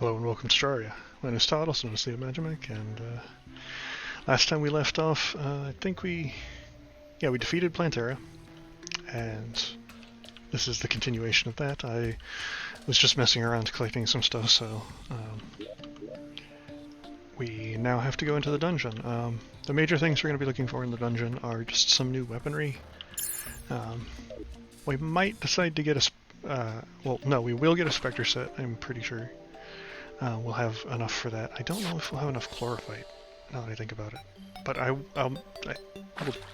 Hello and welcome to Terraria. My name is Todd, also known as the Magic, and last time we left off, I think we defeated Plantera, and this is the continuation of that. I was just messing around collecting some stuff, so we now have to go into the dungeon. The major things we're going to be looking for in the dungeon are just some new weaponry. We might decide to get we will get a Specter set, I'm pretty sure. We'll have enough for that. I don't know if we'll have enough chlorophyte, now that I think about it. But I will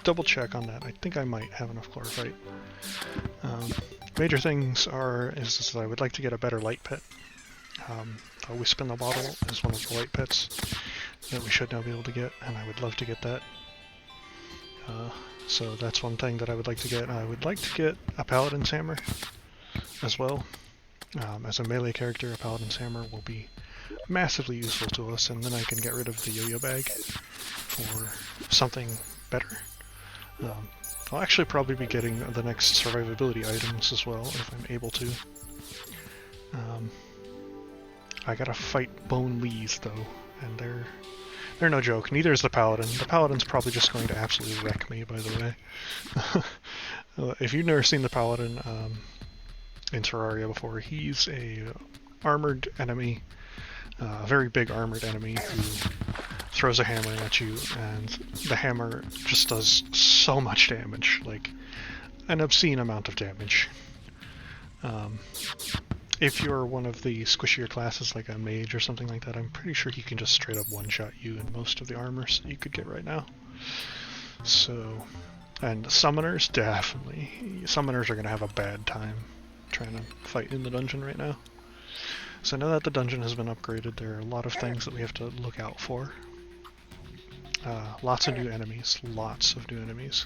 double check on that. I think I might have enough chlorophyte. Major things is that I would like to get a better light pit. Always spin the bottle is one of the light pits that we should now be able to get, and I would love to get that. So that's one thing that I would like to get. I would like to get a Paladin's Hammer as well. As a melee character, a Paladin's Hammer will be massively useful to us, and then I can get rid of the yo-yo bag for something better. I'll actually probably be getting the next survivability items as well, if I'm able to. I gotta fight Bone Lees, though, and they're no joke. Neither is the Paladin. The Paladin's probably just going to absolutely wreck me, by the way. If you've never seen the Paladin in Terraria before, he's a armored enemy, a very big armored enemy who throws a hammer at you, and the hammer just does so much damage, like an obscene amount of damage. If you're one of the squishier classes like a mage or something like that, I'm pretty sure he can just straight up one-shot you in most of the armors that you could get right now. So, and summoners, definitely. Summoners are going to have a bad time trying to fight in the dungeon right now. So now that the dungeon has been upgraded, there are a lot of things that we have to look out for. Lots of new enemies. Lots of new enemies.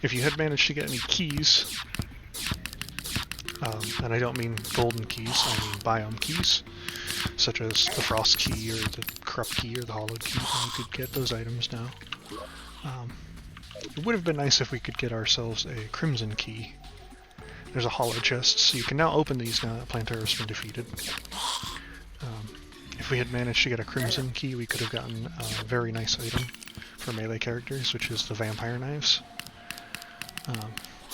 If you had managed to get any keys, and I don't mean golden keys, I mean biome keys, such as the frost key or the corrupt key or the hollowed key, you could get those items now. It would have been nice if we could get ourselves a crimson key. There's a hollow chest, so you can now open these now that Plantera has been defeated. If we had managed to get a crimson key, we could have gotten a very nice item for melee characters, which is the vampire knives.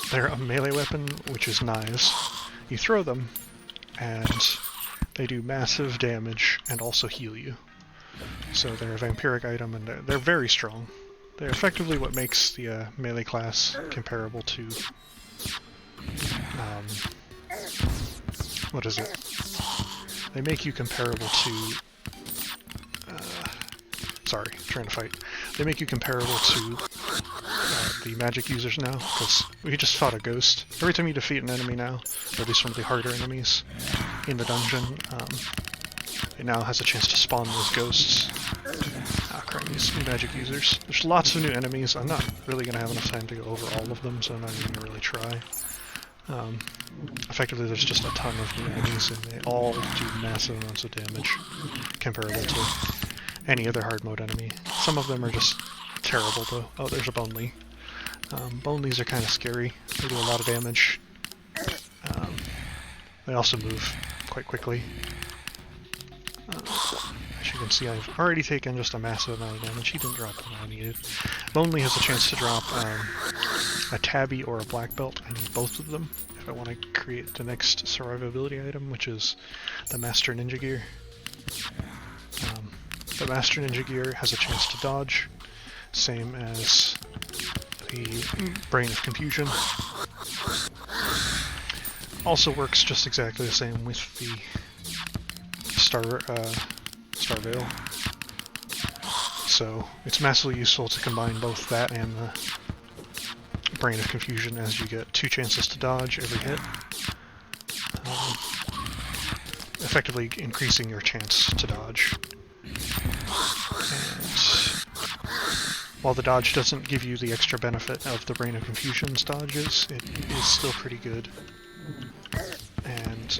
They're a melee weapon, which is knives. You throw them, and they do massive damage and also heal you. So they're a vampiric item, and they're very strong. They're effectively what makes the melee class comparable to... what is it? They make you comparable to... sorry, trying to fight. They make you comparable to the magic users now, because we just fought a ghost. Every time you defeat an enemy now, or at least one of the harder enemies in the dungeon, it now has a chance to spawn those ghosts. Ah, crap, these new magic users. There's lots of new enemies. I'm not really going to have enough time to go over all of them, so I'm not even going to really try. Effectively, there's just a ton of new enemies, and they all do massive amounts of damage, comparable to any other hard mode enemy. Some of them are just terrible, though. Oh, there's a Bone Lee. Bone Lees are kind of scary. They do a lot of damage. They also move quite quickly. As you can see, I've already taken just a massive amount of damage. He didn't drop the one I needed. Bone Lee has a chance to drop a tabby or a black belt. I need both of them if I want to create the next survivability item, which is the Master Ninja Gear. The Master Ninja Gear has a chance to dodge, same as the Brain of Confusion. Also works just exactly the same with the Star Veil. So it's massively useful to combine both that and the Brain of Confusion, as you get 2 chances to dodge every hit, effectively increasing your chance to dodge. And while the dodge doesn't give you the extra benefit of the Brain of Confusion's dodges, it is still pretty good. And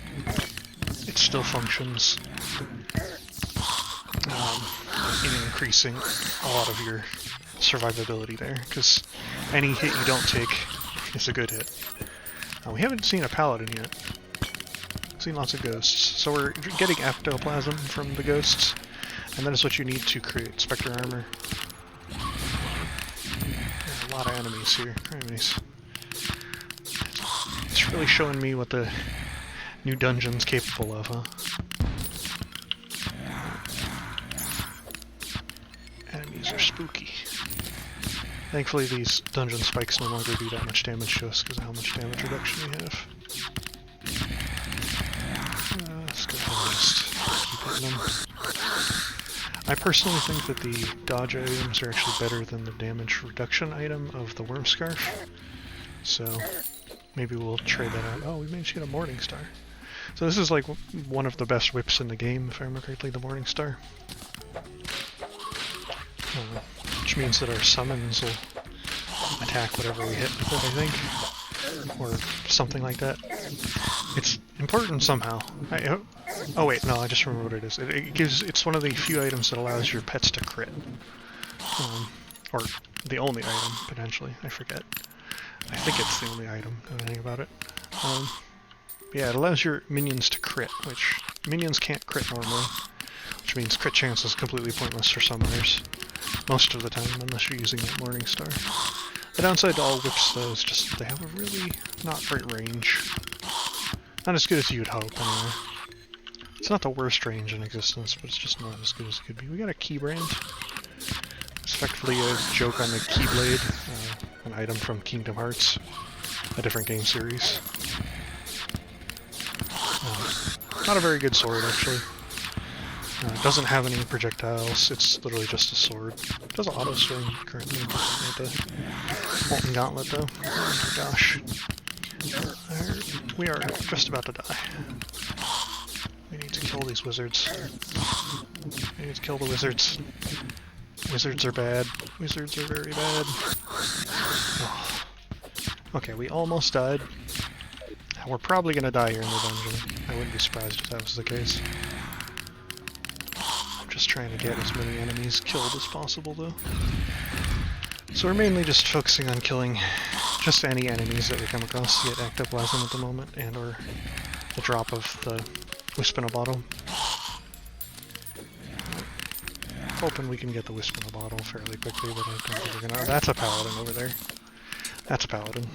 it still functions in increasing a lot of your survivability there, because any hit you don't take is a good hit. We haven't seen a Paladin yet. Seen lots of ghosts. So we're getting ectoplasm from the ghosts, and that is what you need to create Specter armor. There are a lot of enemies here. Enemies. It's really showing me what the new dungeon's capable of, huh? Enemies are spooky. Thankfully these dungeon spikes no longer do that much damage to us because of how much damage reduction we have. Let's go ahead and just keep hitting them. I personally think that the dodge items are actually better than the damage reduction item of the Worm Scarf. So maybe we'll trade that out. Oh, we managed to get a Morning Star. So this is like one of the best whips in the game, if I remember correctly, the Morning Star. Which means that our summons will attack whatever we hit with it, I think. Or something like that. It's important somehow. Oh wait, no, I just remember what it is. It's one of the few items that allows your pets to crit. Or the only item, potentially. I forget. I think it's the only item, now that I think about it. Yeah, it allows your minions to crit, which minions can't crit normally. Which means crit chance is completely pointless for summoners. Most of the time, unless you're using that Morning Star. The downside to all whips, though, is just they have a really not great range. Not as good as you'd hope, anyway. It's not the worst range in existence, but it's just not as good as it could be. We got a Keybrand. It's effectively a joke on the Keyblade, an item from Kingdom Hearts, a different game series. Not a very good sword, actually. It doesn't have any projectiles, it's literally just a sword. It does auto swing currently, the Molten Gauntlet though. Oh my gosh. We are just about to die. We need to kill these wizards. We need to kill the wizards. Wizards are bad. Wizards are very bad. Oh. Okay, we almost died. We're probably gonna die here in the dungeon. I wouldn't be surprised if that was the case. Just trying to get as many enemies killed as possible, though. So we're mainly just focusing on killing just any enemies that we come across to get ectoplasm at the moment, and or the drop of the Wisp in a Bottle. Hoping we can get the Wisp in a Bottle fairly quickly, but I don't think we're gonna. That's a paladin over there. That's a paladin.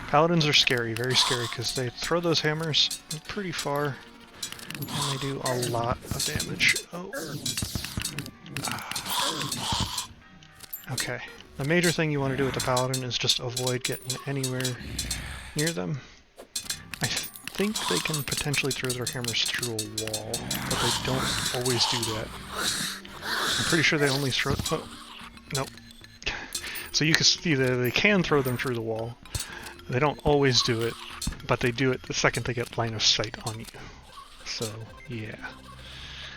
Paladins are scary, very scary, because they throw those hammers pretty far. And they do a lot of damage. Oh. Okay. The major thing you want to do with the Paladin is just avoid getting anywhere near them. I think they can potentially throw their hammers through a wall, but they don't always do that. I'm pretty sure they only throw... Oh. Nope. So you can see that they can throw them through the wall. They don't always do it, but they do it the second they get line of sight on you. So, yeah.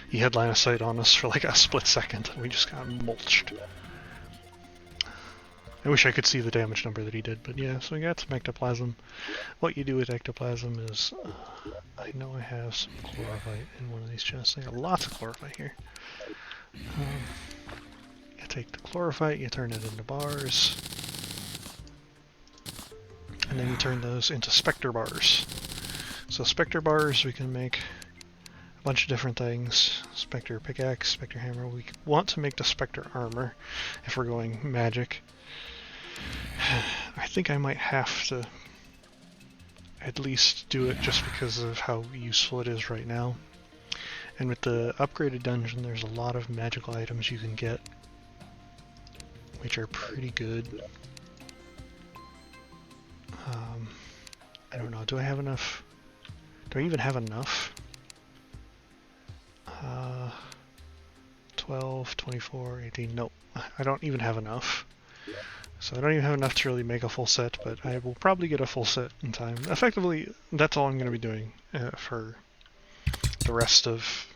He had line of sight on us for like a split second, and we just got mulched. I wish I could see the damage number that he did, but yeah, so we got some ectoplasm. What you do with ectoplasm is... I know I have some chlorophyte in one of these chests. I got lots of chlorophyte here. You take the chlorophyte, you turn it into bars. And then you turn those into Specter bars. So Specter bars, we can make a bunch of different things. Specter pickaxe, Specter hammer. We want to make the Specter armor if we're going magic. I think I might have to at least do it just because of how useful it is right now. And with the upgraded dungeon, there's a lot of magical items you can get, which are pretty good. I don't know, do I have enough? Do I even have enough? 12, 24, 18, nope. I don't even have enough. So I don't even have enough to really make a full set, but I will probably get a full set in time. Effectively, that's all I'm going to be doing for the rest of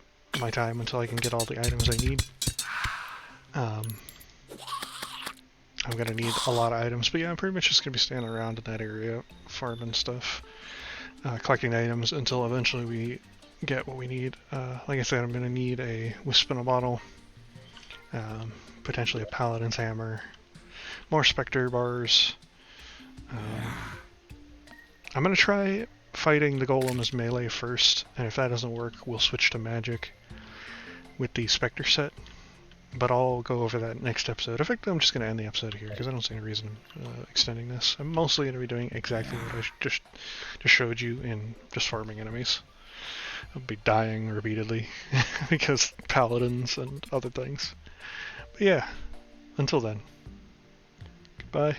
my time until I can get all the items I need. I'm going to need a lot of items, but yeah, I'm pretty much just going to be standing around in that area, farming stuff, collecting items until eventually we get what we need. Like I said, I'm going to need a Wisp in a Bottle, potentially a Paladin's Hammer, more Specter bars. I'm going to try fighting the golems melee first, and if that doesn't work, we'll switch to magic with the Specter set. But I'll go over that next episode. In fact, I'm just going to end the episode here because I don't see any reason extending this. I'm mostly going to be doing exactly what I just showed you in just farming enemies. I'll be dying repeatedly because paladins and other things. But yeah, until then, goodbye.